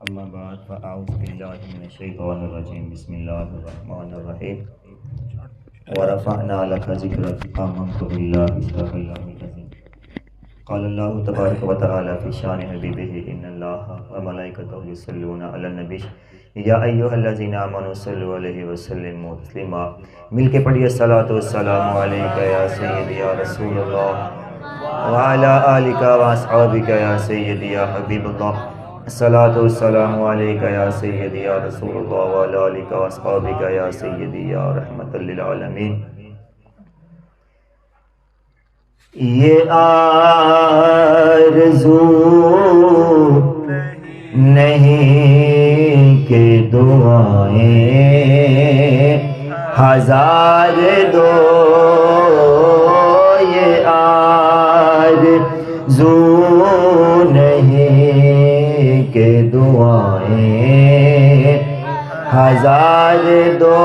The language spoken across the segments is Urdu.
اما بعد فاعوذ باللہ من الشیطان الرجیم بسم اللہ الرحمن الرحیم ورفعنا لك ذکرک آمنت باللہ صدق اللہ العظیم قال اللہ تبارک و تعالی فی شان حبیبہ ان اللہ وملائکتہ یصلون علی النبی یا ایھا الذین آمنوا صلوا علیہ وسلموا تسلیما۔ مل کے پڑھیے الصلاۃ والسلام علیک یا سیدی یا رسول اللہ وعلی آلک واصحابک یا سیدی یا حبیب اللہ۔ الصلاۃ والسلام علیک یا سیدی یا رسول اللہ وعلی آلک واصحابک یا سیدی یا رحمت للعالمین۔ یہ آرزو نہیں کہ دعائیں ہزار دو، یہ آرزو نہیں کہ دعائیں ہزار دو،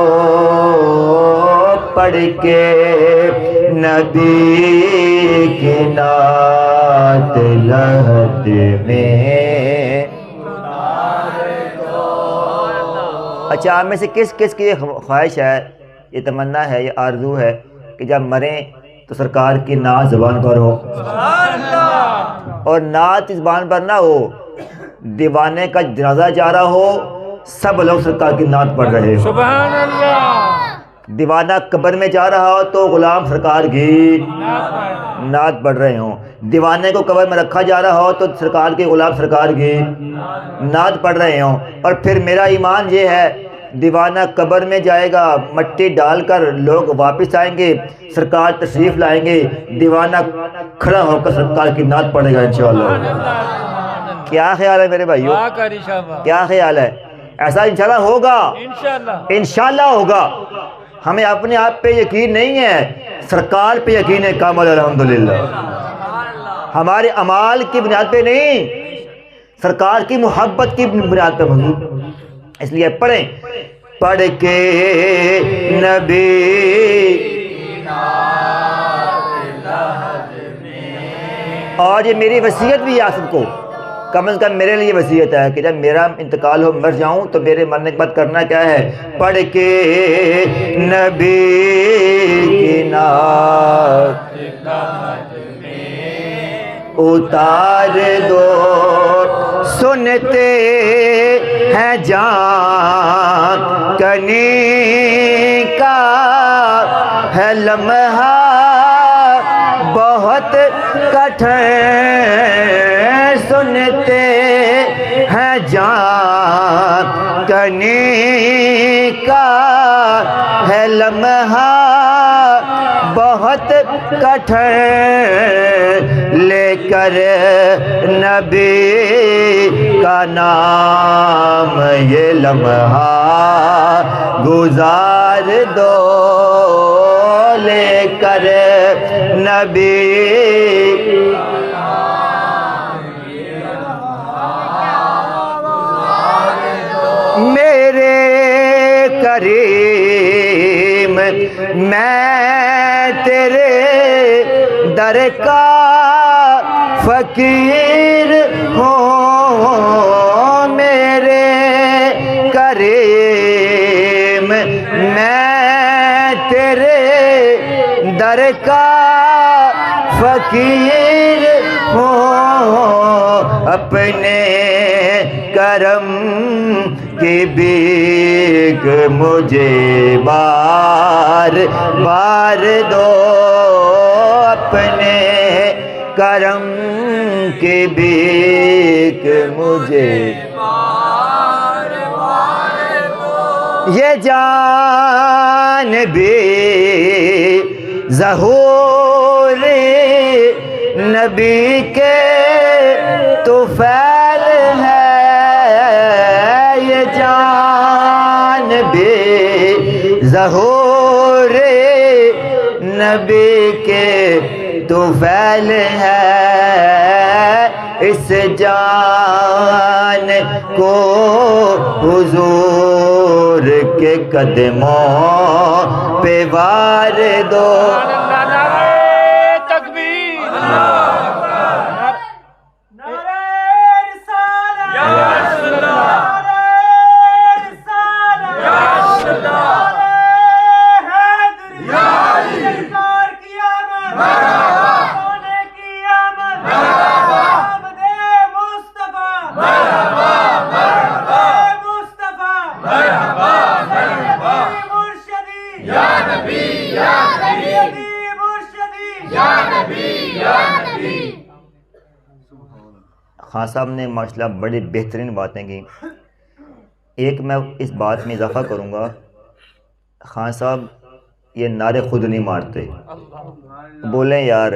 پڑھ کے نبی کی نعت لحد میں۔ اچھا، آپ میں سے کس کس کی یہ خواہش ہے، یہ تمنا ہے، یہ آرزو ہے کہ جب مریں تو سرکار کی نعت زبان پر ہو، اور نعت زبان پر نہ ہو، دیوانے کا جنازہ جا رہا ہو، سب لوگ سرکار کی نعت پڑھ رہے ہو۔ سبحان اللہ۔ دیوانہ قبر میں جا رہا ہو تو غلام سرکار کی نعت پڑھ رہے ہوں، دیوانے کو قبر میں رکھا جا رہا ہو تو سرکار کے غلام سرکار کی نعت پڑھ رہے ہوں۔ اور پھر میرا ایمان یہ ہے، دیوانہ قبر میں جائے گا، مٹی ڈال کر لوگ واپس آئیں گے، سرکار تشریف لائیں گے، دیوانہ کھڑا ہو کر سرکار کی نعت پڑھے گا انشاءاللہ۔ کیا خیال ہے میرے بھائیو، کیا خیال ہے؟ ایسا انشاءاللہ ہوگا، انشاءاللہ ہوگا۔ ہمیں اپنے آپ پہ یقین نہیں ہے، سرکار پہ یقین ہے کامل الحمدللہ۔ ہمارے اعمال کی بنیاد پہ نہیں، سرکار کی محبت کی بنیاد پہ موجود۔ اس لیے پڑھیں، پڑھ کے نبی اور یہ میری وصیت بھی ہے آپ سب کو، کم از کم میرے لیے وصیت ہے کہ جب میرا انتقال ہو، مر جاؤں تو میرے مرنے کے بعد کرنا کیا ہے، پڑھ کے نبی کی نعت اتار دو، سنتے ہیں جان کنی کا ہے لمحہ بہت کٹھن، سنتے ہیں جان کنی کا ہے لمحہ بہت کٹھن، لے کر نبی کا نام یہ لمحہ گزار دو، لے کر نبی میرے کریم، میں تیرے در کا فقیر ہوں، میرے کریم، میں تیرے در کا فقیر ہوں، اپنے کرم کی بھیک مجھے بار بار دو، اپنے کرم کی بھیک مجھے بار بار دو، یہ جان بھی ظہور نبی کے طفیل ہے، یہ جان بھی ظہور نبی کے طفیل ہے، اس جان کو حضور کے قدموں پہ وار دو۔ نعرہ رسالت خان صاحب نے ماشاءاللہ بڑی بہترین باتیں کی. ایک میں اس بات میں اضافہ کروں گا، خان صاحب یہ نعرے خود نہیں مارتے. بولیں یار،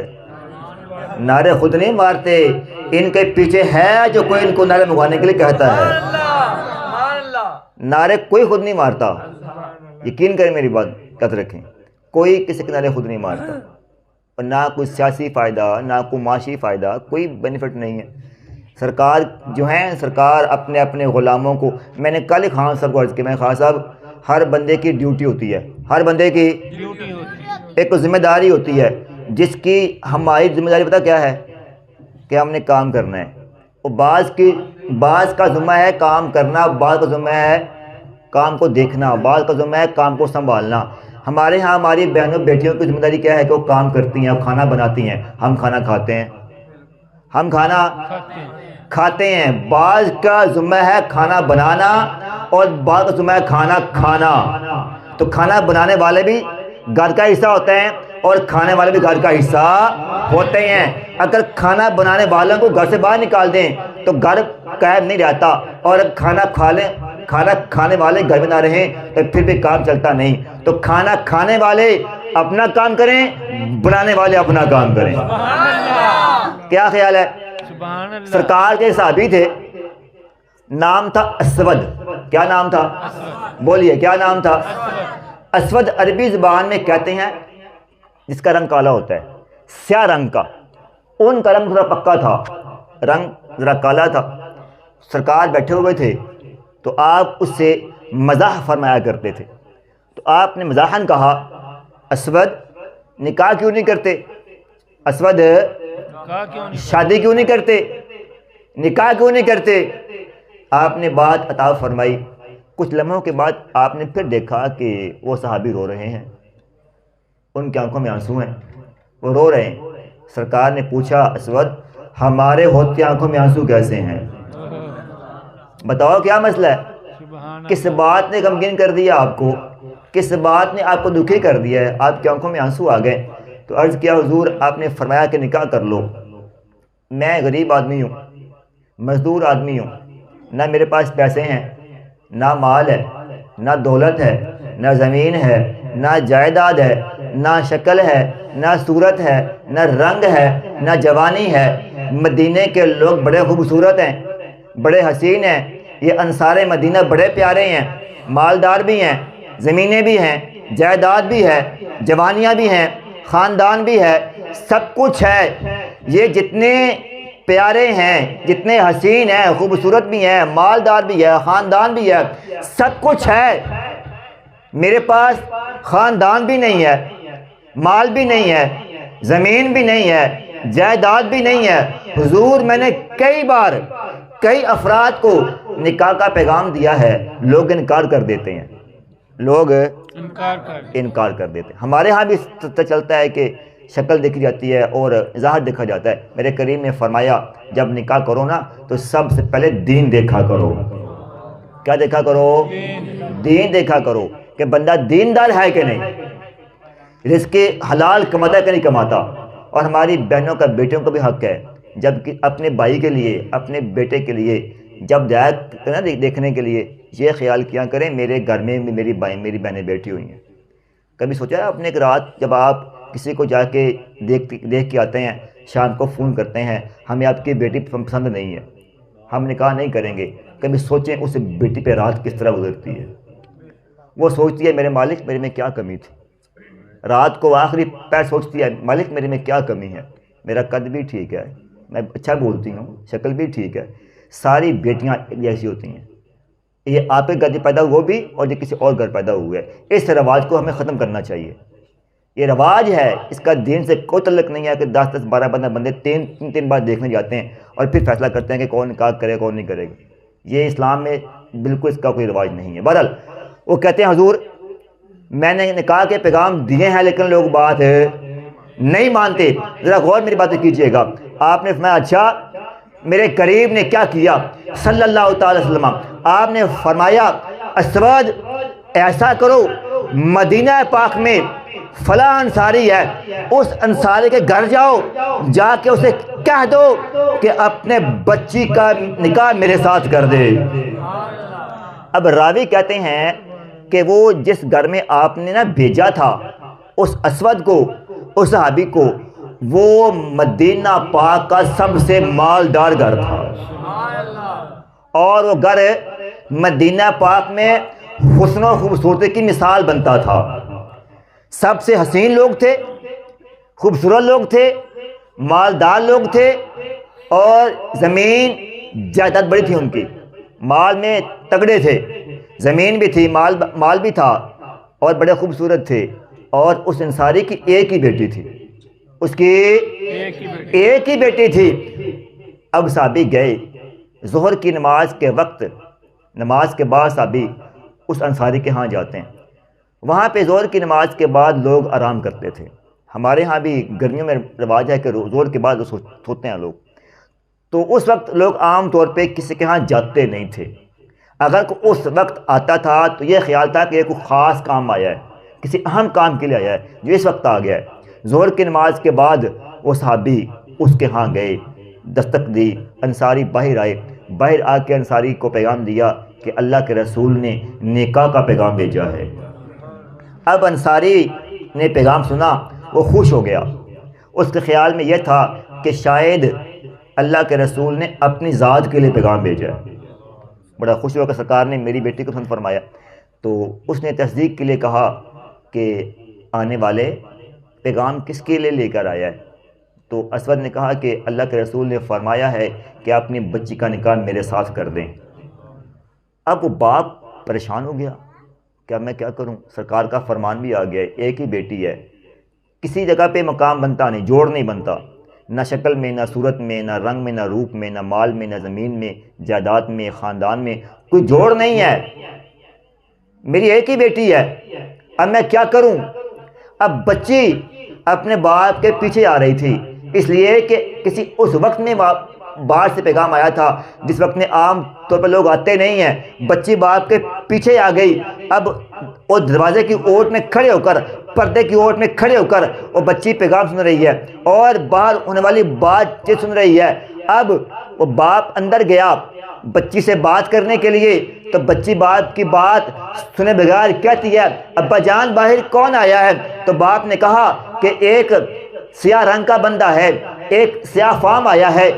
نعرے خود نہیں مارتے، ان کے پیچھے ہے جو کوئی ان کو نعرے منگوانے کے لیے کہتا ہے. نعرے کوئی خود نہیں مارتا، یقین کریں میری بات یاد رکھیں، کوئی کسی کے نعرے خود نہیں مارتا، اور نہ کوئی سیاسی فائدہ نہ کوئی معاشی فائدہ، کوئی بینیفٹ نہیں ہے. سرکار جو ہیں، سرکار اپنے اپنے غلاموں کو، میں نے کل ہی خان صاحب کو عرض کیا، میں خان صاحب ہر بندے کی ڈیوٹی ہوتی ہے، ہر بندے کی ایک ذمہ داری ہوتی ہے، جس کی ہماری ذمہ داری پتہ کیا ہے کہ ہم نے کام کرنا ہے. اور بعض کا ذمہ ہے کام کرنا، بعض کا ذمہ ہے کام کو دیکھنا، بعض کا ذمہ ہے کام کو سنبھالنا. ہمارے ہاں ہماری بہنوں بیٹیوں کی ذمہ داری کیا ہے کہ وہ کام کرتی ہیں، کھانا بناتی ہیں، ہم کھانا کھاتے ہیں، ہم کھانا کھاتے ہیں. بعض کا ذمہ ہے کھانا بنانا اور بعض کا ذمہ ہے کھانا کھانا. تو کھانا بنانے والے بھی گھر کا حصہ ہوتے ہیں اور کھانے والے بھی گھر کا حصہ ہوتے ہیں. اگر کھانا بنانے والوں کو گھر سے باہر نکال دیں تو گھر قائم نہیں رہتا، اور کھانا کھانے والے گھر میں نہ رہیں تو پھر بھی کام چلتا نہیں. تو کھانا کھانے والے اپنا کام کریں، بنانے والے اپنا کام کریں. کیا خیال ہے؟ سرکار کے صحابی تھے، نام تھا اسود. کیا نام تھا؟ بولیے کیا نام تھا؟ اسود عربی زبان میں کہتے ہیں جس کا رنگ کالا ہوتا ہے، سیاہ رنگ کا. ان کا رنگ تھوڑا پکا تھا، رنگ ذرا کالا تھا. سرکار بیٹھے ہوئے تھے تو آپ اس سے مزاح فرمایا کرتے تھے. تو آپ نے مزاحاً کہا، اسود نکاح کیوں نہیں کرتے؟ اسود شادی کیوں نہیں کرتے؟ نکاح کیوں نہیں کرتے؟ آپ نے بات عطا فرمائی. کچھ لمحوں کے بعد آپ نے پھر دیکھا کہ وہ صحابی رو رہے ہیں، ان کی آنکھوں میں آنسو ہیں، وہ رو رہے ہیں. سرکار نے پوچھا، اسود ہمارے ہوتے آنکھوں میں آنسو کیسے ہیں؟ بتاؤ کیا مسئلہ ہے؟ کس بات نے غمگین کر دیا آپ کو؟ کس بات نے آپ کو دکھی کر دیا ہے؟ آپ کی آنکھوں میں آنسو آ گئے. تو عرض کیا، حضور آپ نے فرمایا کہ نکاح کر لو. میں غریب آدمی ہوں، مزدور آدمی ہوں، نہ میرے پاس پیسے ہیں، نہ مال ہے، نہ دولت ہے، نہ زمین ہے، نہ جائیداد ہے، نہ شکل ہے، نہ صورت ہے، نہ رنگ ہے، نہ جوانی ہے. مدینے کے لوگ بڑے خوبصورت ہیں، بڑے حسین ہیں، یہ انصار مدینہ بڑے پیارے ہیں، مالدار بھی ہیں، زمینیں بھی ہیں، جائیداد بھی ہے، جوانیاں بھی ہیں، خاندان بھی ہے، سب کچھ ہے. یہ جتنے پیارے ہیں، جتنے حسین ہیں، خوبصورت بھی ہیں، مالدار بھی ہے، خاندان بھی ہے، سب کچھ ہے. میرے پاس خاندان بھی نہیں ہے، مال بھی نہیں ہے، زمین بھی نہیں ہے، جائیداد بھی نہیں ہے. حضور میں نے کئی بار کئی افراد کو نکاح کا پیغام دیا ہے، لوگ انکار کر دیتے ہیں، لوگ انکار کر دیتے ہیں. ہمارے ہاں بھی چلتا ہے کہ شکل دیکھی جاتی ہے اور ظاہر دیکھا جاتا ہے. میرے کریم نے فرمایا جب نکاح کرو نا تو سب سے پہلے دین دیکھا کرو. کیا دیکھا کرو؟ دین دیکھا کرو کہ بندہ دیندار ہے کہ نہیں، رزق حلال کماتا ہے کہ نہیں کماتا. اور ہماری بہنوں کا بیٹوں کا بھی حق ہے، جب کہ اپنے بھائی کے لیے، اپنے بیٹے کے لیے جب جایا دیکھنے کے لیے یہ خیال کیا کریں میرے گھر میں میری بہنیں بیٹھی ہوئی ہیں. کبھی سوچا ہے آپ نے ایک رات جب آپ کسی کو جا کے دیکھ کے آتے ہیں، شام کو فون کرتے ہیں ہمیں آپ کی بیٹی پسند نہیں ہے، ہم نکاح نہیں کریں گے، کبھی سوچیں اس بیٹی پہ رات کس طرح گزرتی ہے. وہ سوچتی ہے میرے مالک میرے میں کیا کمی تھی، رات کو آخری پیر سوچتی ہے مالک میرے میں کیا کمی ہے، میرا قد بھی ٹھیک ہے، میں اچھا بولتی ہوں، شکل بھی ٹھیک ہے. ساری بیٹیاں ایک جیسی ہوتی ہیں، یہ آپ کے گھر پیدا ہوا بھی اور یہ کسی اور گھر پیدا ہوئے. اس رواج کو ہمیں ختم کرنا چاہیے. یہ رواج ہے، اس کا دین سے کوئی تعلق نہیں ہے کہ 10-12 بندے تین بار دیکھنے جاتے ہیں اور پھر فیصلہ کرتے ہیں کہ کون نکاح کرے کون نہیں کرے گا. یہ اسلام میں بالکل اس کا کوئی رواج نہیں ہے. بہرحال وہ کہتے ہیں حضور میں نے نکاح کے پیغام دیے ہیں لیکن لوگ بات نہیں مانتے. ذرا غور میری باتیں کیجیے گا. آپ نے فرمایا اچھا میرے قریب نے کیا کیا صلی اللہ تعالی وسلم؟ آپ نے فرمایا اسود ایسا کرو، مدینہ پاک میں فلاں انصاری ہے، اس انصاری کے گھر جاؤ، جا کے اسے کہہ دو کہ اپنے بچی کا نکاح میرے ساتھ کر دے۔ اب راوی کہتے ہیں کہ وہ جس گھر میں آپ نے نا بھیجا تھا اس اسود کو، اس صحابی کو، وہ مدینہ پاک کا سب سے مالدار گھر تھا، اور وہ گھر مدینہ پاک میں حسن و خوبصورتی کی مثال بنتا تھا۔ سب سے حسین لوگ تھے، خوبصورت لوگ تھے، مالدار لوگ تھے، اور زمین جائیداد بڑی تھی ان کی، مال میں تگڑے تھے، زمین بھی تھی، مال بھی تھا، اور بڑے خوبصورت تھے۔ اور اس انصاری کی ایک ہی بیٹی تھی، اس کی ایک ہی بیٹی تھی۔ اب صحابی گئے ظہر کی نماز کے وقت، نماز کے بعد صحابی اس انصاری کے ہاں جاتے ہیں۔ وہاں پہ ظہر کی نماز کے بعد لوگ آرام کرتے تھے۔ ہمارے ہاں بھی گرمیوں میں رواج ہے کہ ظہر کے بعد سوتے ہیں لوگ، تو اس وقت لوگ عام طور پہ کسی کے ہاں جاتے نہیں تھے۔ اگر کوئی اس وقت آتا تھا تو یہ خیال تھا کہ یہ کوئی خاص کام آیا ہے، کسی اہم کام کے لیے آیا ہے جو اس وقت آ گیا ہے۔ ظہر کی نماز کے بعد وہ صحابی اس کے ہاں گئے، دستک دی، انصاری باہر آئے، باہر آ کے انصاری کو پیغام دیا کہ اللہ کے رسول نے نکاح کا پیغام بھیجا ہے۔ اب انصاری نے پیغام سنا، وہ خوش ہو گیا۔ اس کے خیال میں یہ تھا کہ شاید اللہ کے رسول نے اپنی ذات کے لیے پیغام بھیجا ہے۔ بڑا خوش ہوا کہ سرکار نے میری بیٹی کو پسند فرمایا۔ تو اس نے تصدیق کے لیے کہا کہ آنے والے پیغام کس کے لیے لے کر آیا ہے؟ تو اسود نے کہا کہ اللہ کے رسول نے فرمایا ہے کہ اپنی بچی کا نکاح میرے ساتھ کر دیں۔ اب وہ باپ پریشان ہو گیا کہ اب میں کیا کروں، سرکار کا فرمان بھی آ گیا ہے، ایک ہی بیٹی ہے، کسی جگہ پہ مقام بنتا نہیں، جوڑ نہیں بنتا، نہ شکل میں، نہ صورت میں، نہ رنگ میں، نہ روپ میں، نہ مال میں، نہ زمین میں، جائیداد میں، خاندان میں، کوئی جوڑ نہیں ہے، میری ایک ہی بیٹی ہے، اب میں کیا کروں؟ اب بچی اپنے باپ کے پیچھے آ رہی تھی، اس لیے کہ کسی اس وقت میں باہر سے پیغام آیا تھا جس وقت میں عام طور پر لوگ آتے نہیں ہیں۔ بچی باپ کے پیچھے آ گئی۔ اب وہ دروازے کی اوٹ میں کھڑے ہو کر، پردے کی اوٹ میں کھڑے ہو کر وہ بچی پیغام سن رہی ہے اور باہر ہونے والی بات چیت سن رہی ہے۔ اب وہ باپ اندر گیا بچی سے بات کرنے کے لیے، تو بچی باپ کی بات سنے بغیر کہتی ہے ابا جان باہر کون آیا ہے؟ تو باپ نے کہا کہ ایک سیاہ رنگ کا بندہ ہے، ایک سیاہ فام آیا ہے،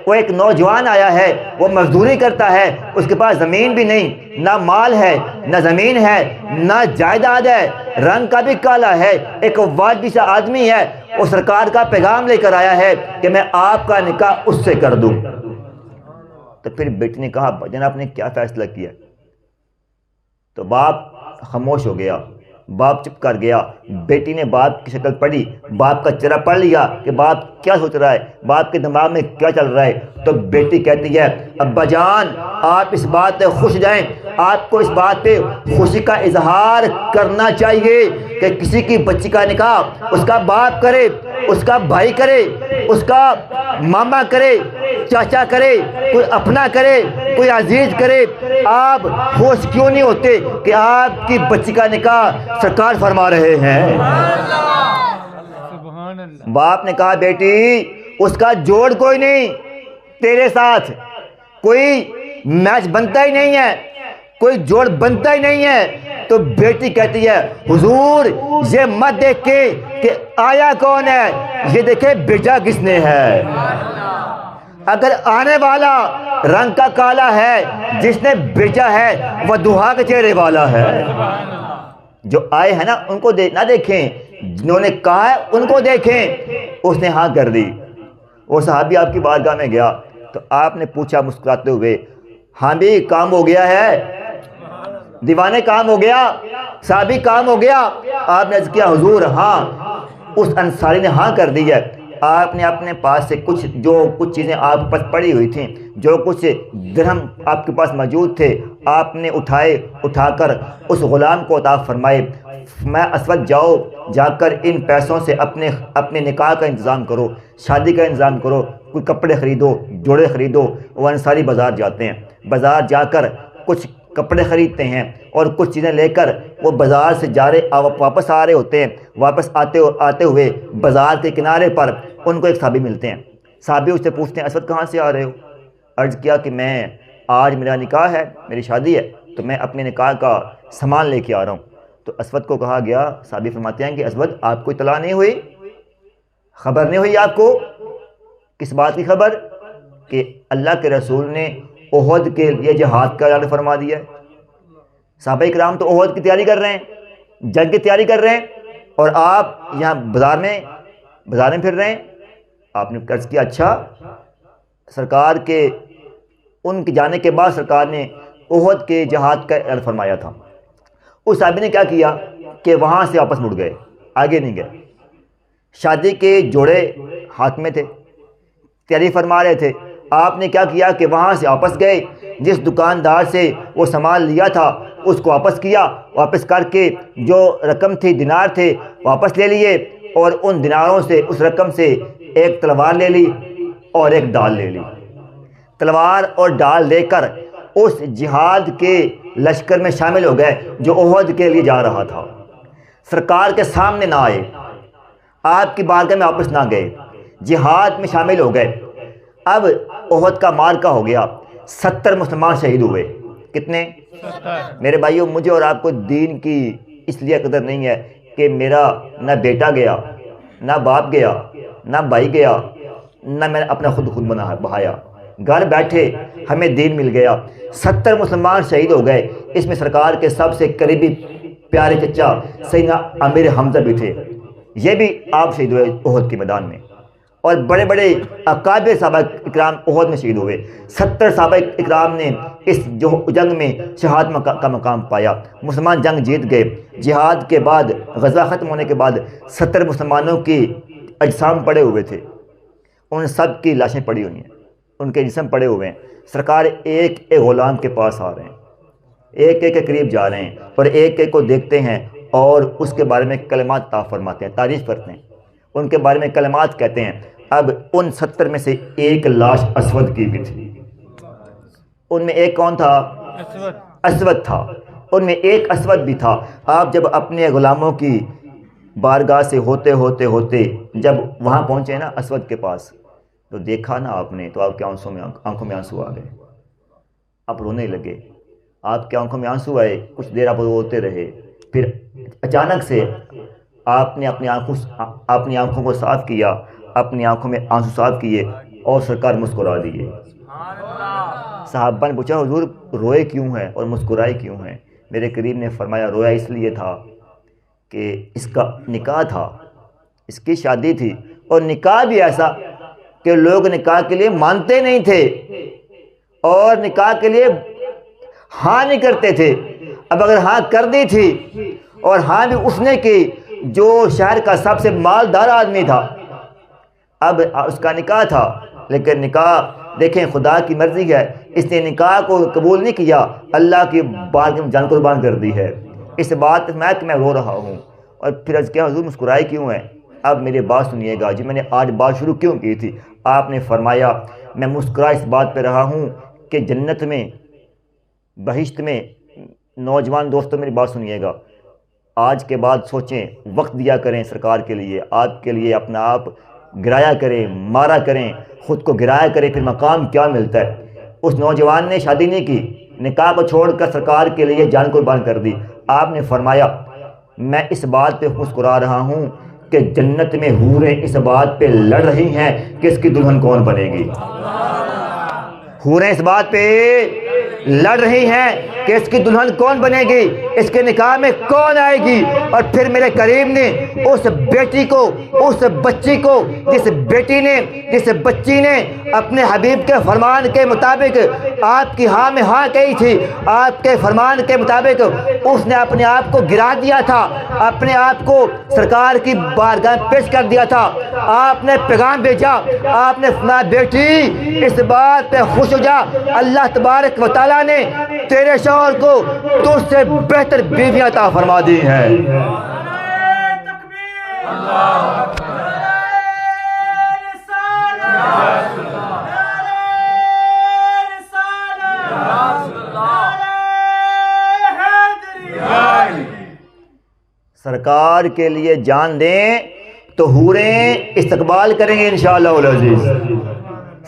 وہ ایک نوجوان آیا ہے، وہ مزدوری کرتا ہے، اس کے پاس زمین بھی نہیں، نہ مال ہے، نہ زمین ہے، نہ جائیداد ہے، رنگ کا بھی کالا ہے، ایک واجبی سا آدمی ہے، وہ سرکار کا پیغام لے کر آیا ہے کہ میں آپ کا نکاح اس سے کر دوں۔ تو پھر بیٹی نے کہا جناب نے کیا فیصلہ کیا؟ تو باپ خاموش ہو گیا، باپ چپ کر گیا۔ بیٹی نے باپ کی شکل پڑھی، باپ کا چہرہ پڑھ لیا کہ باپ کیا سوچ رہا ہے، باپ کے دماغ میں کیا چل رہا ہے۔ تو بیٹی کہتی ہے ابا جان آپ اس بات پہ خوش جائیں، آپ کو اس بات پہ خوشی کا اظہار کرنا چاہیے کہ کسی کی بچی کا نکاح اس کا باپ کرے، اس کا بھائی کرے، اس کا ماما کرے، چاچا کرے، کوئی اپنا کرے، کوئی عزیز کرے، آپ خوش کیوں نہیں ہوتے کہ آپ کی بچی کا نکاح سرکار فرما رہے ہیں؟ باپ نے کہا بیٹی اس کا جوڑ کوئی نہیں، تیرے ساتھ کوئی میچ بنتا ہی نہیں ہے، کوئی جوڑ بنتا ہی نہیں ہے۔ تو بیٹی کہتی ہے حضور یہ مت دیکھ کے کہ آیا کون ہے، یہ دیکھے بھیجا کس نے ہے۔ اگر آنے والا رنگ کا کالا ہے، جس نے بھیجا ہے وہ دہا کے چہرے والا ہے۔ جو آئے ہیں نا ان کو نہ دیکھیں، جنہوں نے کہا ہے ان کو دیکھیں۔ اس نے ہاں کر دی۔ وہ صحابی آپ کی بارگاہ میں گیا تو آپ نے پوچھا مسکراتے ہوئے ہاں بھی کام ہو گیا ہے؟ دیوانے کام ہو گیا؟ صحابی کام ہو گیا؟ آپ نے عرض کیا حضور ہاں۔ اس انصاری نے ہاں کر دی ہے۔ آپ نے اپنے پاس سے کچھ چیزیں آپ کے پاس پڑی ہوئی تھیں، جو کچھ درہم آپ کے پاس موجود تھے، آپ نے اٹھا کر اس غلام کو عطا فرمائے۔ میں اسود جاؤ، جا کر ان پیسوں سے اپنے نکاح کا انتظام کرو، شادی کا انتظام کرو، کوئی کپڑے خریدو، جوڑے خریدو۔ وہ انصاری بازار جاتے ہیں، بازار جا کر کچھ کپڑے خریدتے ہیں اور کچھ چیزیں لے کر وہ بازار سے واپس آ رہے ہوتے ہیں۔ واپس آتے ہوئے بازار کے کنارے پر ان کو ایک صحابی ملتے ہیں۔ صحابی اس سے پوچھتے ہیں اسود کہاں سے آ رہے ہو؟ عرض کیا کہ میں آج میرا نکاح ہے، میری شادی ہے، تو میں اپنے نکاح کا سامان لے کے آ رہا ہوں۔ تو اسود کو کہا گیا، صحابی فرماتے ہیں کہ اسود آپ کو اطلاع نہیں ہوئی، خبر نہیں ہوئی آپ کو؟ کس بات کی خبر؟ کہ اللہ کے رسول نے احد کے لیے جہاد کا اعلان فرما دیا ہے۔ صحابہ کرام تو احد کی تیاری کر رہے ہیں، جنگ کی تیاری کر رہے ہیں، اور آپ یہاں بازار میں پھر رہے ہیں۔ آپ نے عرض کیا اچھا، سرکار کے ان کے جانے کے بعد سرکار نے احد کے جہاد کا اعلان فرمایا تھا۔ اس صحابی نے کیا کیا کہ وہاں سے واپس مڑ گئے، آگے نہیں گئے۔ شادی کے جوڑے ہاتھ میں تھے، تیاری فرما رہے تھے، آپ نے کیا کیا کہ وہاں سے واپس گئے، جس دکاندار سے وہ سامان لیا تھا اس کو واپس کیا، واپس کر کے جو رقم تھی دینار تھے واپس لے لیے، اور ان دیناروں سے اس رقم سے ایک تلوار لے لی اور ایک ڈال لے لی۔ تلوار اور ڈال لے کر اس جہاد کے لشکر میں شامل ہو گئے جو احد کے لیے جا رہا تھا۔ سرکار کے سامنے نہ آئے، آپ کی بارگاہ میں واپس نہ گئے، جہاد میں شامل ہو گئے۔ اب احد کا معرکہ ہو گیا، 70 مسلمان شہید ہوئے۔ کتنے؟ 70۔ میرے بھائیوں، مجھے اور آپ کو دین کی اس لیے قدر نہیں ہے کہ میرا نہ بیٹا گیا، نہ باپ گیا، نہ بھائی گیا، نہ میں نے اپنا خود بہایا، گھر بیٹھے ہمیں دین مل گیا۔ 70 مسلمان شہید ہو گئے، اس میں سرکار کے سب سے قریبی پیارے چچا سیدنا امیر حمزہ بھی تھے، یہ بھی آپ شہید ہوئے احد کے میدان میں، اور بڑے بڑے اکابر صحابہ اکرام احد میں شہید ہوئے۔ 70 صحابہ اکرام نے اس جو جنگ میں شہادت کا مقام پایا، مسلمان جنگ جیت گئے۔ جہاد کے بعد، غزوہ ختم ہونے کے بعد 70 مسلمانوں کی اجسام پڑے ہوئے تھے، ان سب کی لاشیں پڑی ہوئی ہیں، ان کے جسم پڑے ہوئے ہیں۔ سرکار ایک ایک غلام کے پاس آ رہے ہیں، ایک ایک کے قریب جا رہے ہیں، اور ایک ایک کو دیکھتے ہیں اور اس کے بارے میں کلمات عطا فرماتے ہیں، تعریف کرتے ہیں، ان کے بارے میں کلمات کہتے ہیں۔ اب ان 70 میں سے ایک لاش اسود کی بھی تھی۔ ان میں ایک کون تھا؟ اسود تھا، ان میں ایک اسود بھی تھا۔ آپ جب اپنے غلاموں کی بارگاہ سے ہوتے جب وہاں پہنچے نا اسود کے پاس، تو دیکھا نا آپ نے، تو آپ کے آنکھوں میں آنسو آ گئے، آپ رونے لگے، آپ کے آنکھوں میں آنسو آئے، کچھ دیر آپ روتے رہے، پھر اچانک سے آپ نے اپنی آنکھوں کو صاف کیا، اپنی آنکھوں میں آنسو صاف کیے، اور سرکار مسکرا دیے۔ صحابہ نے پوچھا حضور روئے کیوں ہیں اور مسکرائے کیوں ہیں؟ میرے کریم نے فرمایا رویا اس لیے تھا کہ اس کا نکاح تھا، اس کی شادی تھی، اور نکاح بھی ایسا کہ لوگ نکاح کے لیے مانتے نہیں تھے اور نکاح کے لیے ہاں نہیں کرتے تھے۔ اب اگر ہاں کر دی تھی، اور ہاں بھی اس نے کی جو شہر کا سب سے مالدار آدمی تھا، اب اس کا نکاح تھا، لیکن نکاح دیکھیں خدا کی مرضی ہے، اس نے نکاح کو قبول نہیں کیا، اللہ کی بارگاہ میں جان قربان کر دی ہے۔ اس بات میں کہ میں رو رہا ہوں، اور پھر عرض کیا حضور مسکرائے کیوں ہیں؟ اب میری بات سنیے گا جی، میں نے آج بات شروع کیوں کی تھی؟ آپ نے فرمایا میں مسکرا اس بات پہ رہا ہوں کہ جنت میں، بہشت میں، نوجوان دوستوں میری بات سنیے گا، آج کے بعد سوچیں، وقت دیا کریں سرکار کے لیے، آپ کے لیے اپنا آپ گرایا کریں، مارا کریں، خود کو گرایا کریں، پھر مقام کیا ملتا ہے۔ اس نوجوان نے شادی نہیں کی، نکاح کو چھوڑ کر سرکار کے لیے جان قربان کر دی۔ آپ نے فرمایا میں اس بات پہ مسکرا رہا ہوں کہ جنت میں حوریں اس بات پہ لڑ رہی ہیں کہ اس کی دلہن کون بنے گی۔ حوریں اس بات پہ لڑ رہی ہیں کہ اس کی دلہن کون بنے گی، اس کے نکاح میں کون آئے گی۔ اور پھر میرے کریم نے اس بیٹی کو، اس بچی کو، جس بچی نے اپنے حبیب کے فرمان کے مطابق آپ کی ہاں میں ہاں کہی تھی، آپ کے فرمان کے مطابق اس نے اپنے آپ کو گرا دیا تھا، اپنے آپ کو سرکار کی بارگاہ میں پیش کر دیا تھا۔ آپ نے پیغام بھیجا، آپ نے فرمایا بیٹی اس بات پہ خوش ہو جا، اللہ تبارک و تعالیٰ نے تیرے شوہر کو تجھ سے بہتر بیویاں عطا فرما دی ہیں۔ سرکار کے لیے جان دیں تو حوریں استقبال کریں گے انشاءاللہ العزیز۔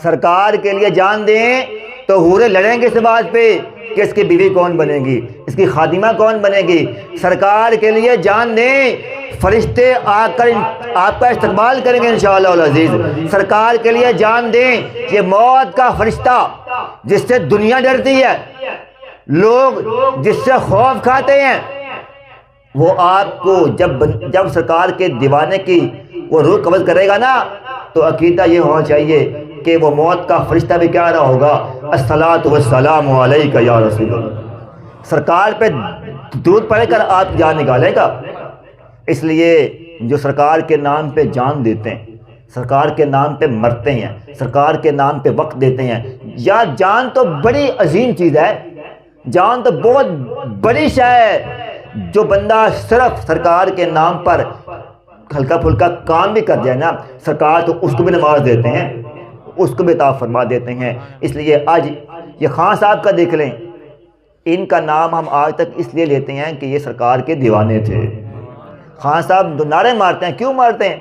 سرکار کے لیے جان دیں تو حوریں لڑیں گے اس بات پہ کہ اس کی بیوی کون بنے گی، اس کی خادمہ کون بنے گی۔ سرکار کے لیے جان دیں، فرشتے آ کر آپ کا استقبال کریں گے انشاءاللہ العزیز۔ سرکار کے لیے جان دیں، یہ موت کا فرشتہ جس سے دنیا ڈرتی ہے، لوگ جس سے خوف کھاتے ہیں، وہ آپ کو جب سرکار کے دیوانے کی وہ روح قبض کرے گا نا، تو عقیدہ یہ ہونا چاہیے کہ وہ موت کا فرشتہ بھی کیا رہا ہوگا، الصلاۃ والسلام علیک یا رسول اللہ، سرکار پہ درود پڑھ کر آپ جان نکالے گا۔ اس لیے جو سرکار کے نام پہ جان دیتے ہیں، سرکار کے نام پہ مرتے ہیں، سرکار کے نام پہ وقت دیتے ہیں، یا جان تو بڑی عظیم چیز ہے، جان تو بہت بڑی شے ہے۔ جو بندہ صرف سرکار کے نام پر ہلکا پھلکا کام بھی کر جائے نا، سرکار تو اس کو بھی نماز دیتے ہیں، اس کو بھی عطا فرما دیتے ہیں۔ اس لیے آج یہ خان صاحب کا دیکھ لیں، ان کا نام ہم آج تک اس لیے لیتے ہیں کہ یہ سرکار کے دیوانے تھے۔ خان صاحب جو نعرے مارتے ہیں، کیوں مارتے ہیں؟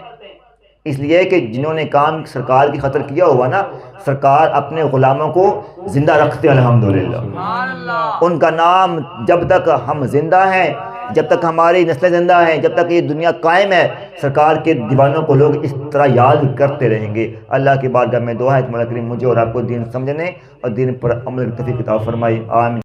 اس لیے کہ جنہوں نے کام سرکار کی خاطر کیا ہوا نا، سرکار اپنے غلاموں کو زندہ رکھتے ہیں الحمدللہ۔ ان کا نام جب تک ہم زندہ ہیں، جب تک ہماری نسلیں زندہ ہیں، جب تک یہ دنیا قائم ہے، سرکار کے دیوانوں کو لوگ اس طرح یاد کرتے رہیں گے۔ اللہ کی بارگاہ میں دعا ہے کہ مولا کریم مجھے اور آپ کو دین سمجھنے اور دین پر عمل کی توفیق عطا فرمائے، آمین۔